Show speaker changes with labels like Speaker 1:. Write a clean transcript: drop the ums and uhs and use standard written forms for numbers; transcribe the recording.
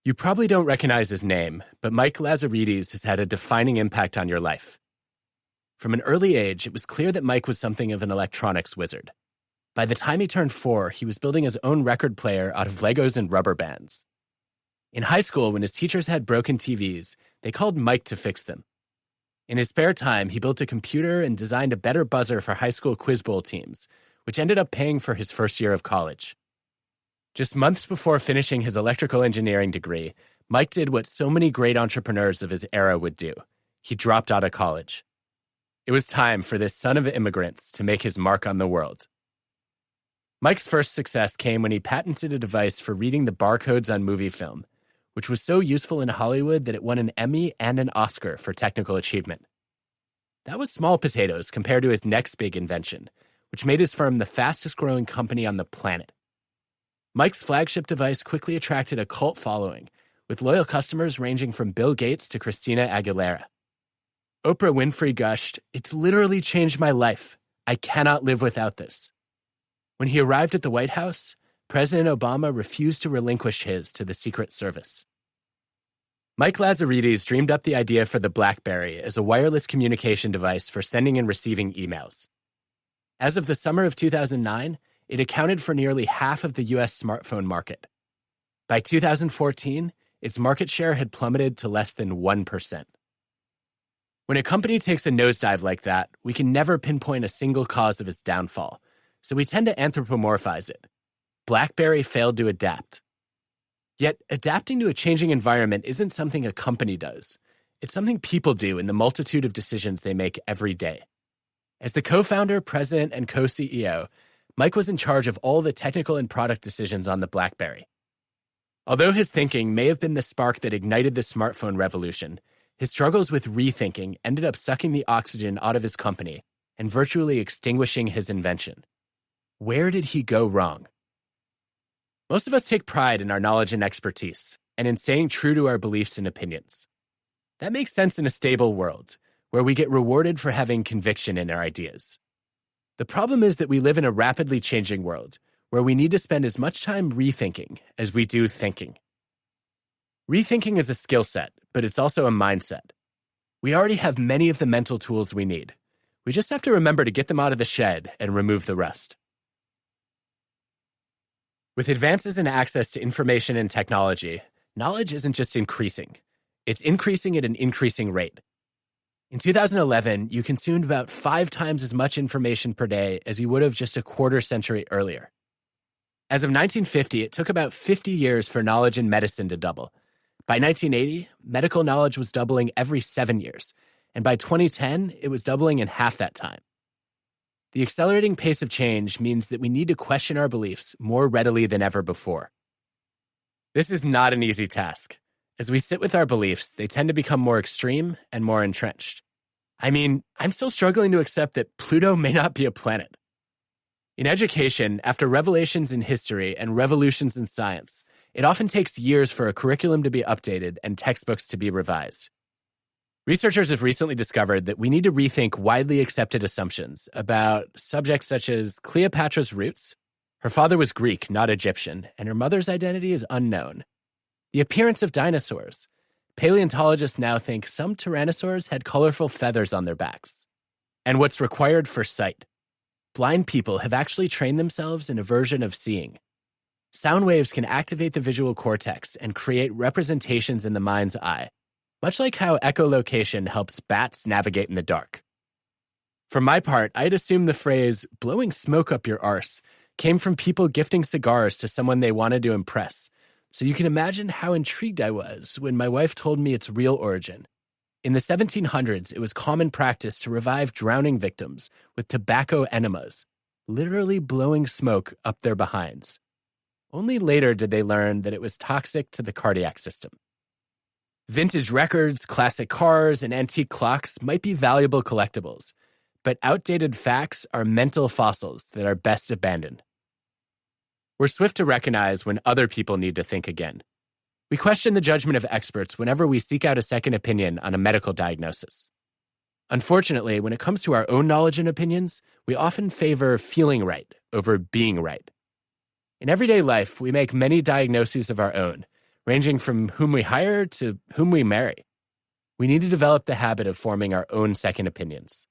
Speaker 1: You probably don't recognize his name, but Mike Lazaridis has had a defining impact on your life. From an early age, it was clear that Mike was something of an electronics wizard. By the time he turned 4, he was building his own record player out of Legos and rubber bands. In high school, when his teachers had broken TVs, they called Mike to fix them. In his spare time, he built a computer and designed a better buzzer for high school quiz bowl teams, which ended up paying for his first year of college. Just months before finishing his electrical engineering degree, Mike did what so many great entrepreneurs of his era would do. He dropped out of college. It was time for this son of immigrants to make his mark on the world. Mike's first success came when he patented a device for reading the barcodes on movie film, which was so useful in Hollywood that it won an Emmy and an Oscar for technical achievement. That was small potatoes compared to his next big invention, which made his firm the fastest-growing company on the planet. Mike's flagship device quickly attracted a cult following, with loyal customers ranging from Bill Gates to Christina Aguilera. Oprah Winfrey gushed, "It's literally changed my life. I cannot live without this." When he arrived at the White House, President Obama refused to relinquish his to the Secret Service. Mike Lazaridis dreamed up the idea for the BlackBerry as a wireless communication device for sending and receiving emails. As of the summer of 2009, it accounted for nearly half of the U.S. smartphone market. By 2014, its market share had plummeted to less than 1%. When a company takes a nosedive like that, we can never pinpoint a single cause of its downfall, so we tend to anthropomorphize it. BlackBerry failed to adapt. Yet, adapting to a changing environment isn't something a company does. It's something people do in the multitude of decisions they make every day. As the co-founder, president, and co-CEO, Mike was in charge of all the technical and product decisions on the BlackBerry. Although his thinking may have been the spark that ignited the smartphone revolution, his struggles with rethinking ended up sucking the oxygen out of his company and virtually extinguishing his invention. Where did he go wrong? Most of us take pride in our knowledge and expertise, and in staying true to our beliefs and opinions. That makes sense in a stable world, where we get rewarded for having conviction in our ideas. The problem is that we live in a rapidly changing world, where we need to spend as much time rethinking as we do thinking. Rethinking is a skill set, but it's also a mindset. We already have many of the mental tools we need. We just have to remember to get them out of the shed and remove the rest. With advances in access to information and technology, knowledge isn't just increasing. It's increasing at an increasing rate. In 2011, you consumed about 5 times as much information per day as you would have just a quarter century earlier. As of 1950, it took about 50 years for knowledge in medicine to double. By 1980, medical knowledge was doubling every 7 years, and by 2010, it was doubling in half that time. The accelerating pace of change means that we need to question our beliefs more readily than ever before. This is not an easy task. As we sit with our beliefs, they tend to become more extreme and more entrenched. I mean, I'm still struggling to accept that Pluto may not be a planet. In education, after revelations in history and revolutions in science, it often takes years for a curriculum to be updated and textbooks to be revised. Researchers have recently discovered that we need to rethink widely accepted assumptions about subjects such as Cleopatra's roots. Her father was Greek, not Egyptian, and her mother's identity is unknown. The appearance of dinosaurs. Paleontologists now think some tyrannosaurs had colorful feathers on their backs. And what's required for sight. Blind people have actually trained themselves in a version of seeing. Sound waves can activate the visual cortex and create representations in the mind's eye, much like how echolocation helps bats navigate in the dark. For my part, I'd assumed the phrase, blowing smoke up your arse, came from people gifting cigars to someone they wanted to impress. So you can imagine how intrigued I was when my wife told me its real origin. In the 1700s, it was common practice to revive drowning victims with tobacco enemas, literally blowing smoke up their behinds. Only later did they learn that it was toxic to the cardiac system. Vintage records, classic cars, and antique clocks might be valuable collectibles, but outdated facts are mental fossils that are best abandoned. We're swift to recognize when other people need to think again. We question the judgment of experts whenever we seek out a second opinion on a medical diagnosis. Unfortunately, when it comes to our own knowledge and opinions, we often favor feeling right over being right. In everyday life, we make many diagnoses of our own, ranging from whom we hire to whom we marry. We need to develop the habit of forming our own second opinions.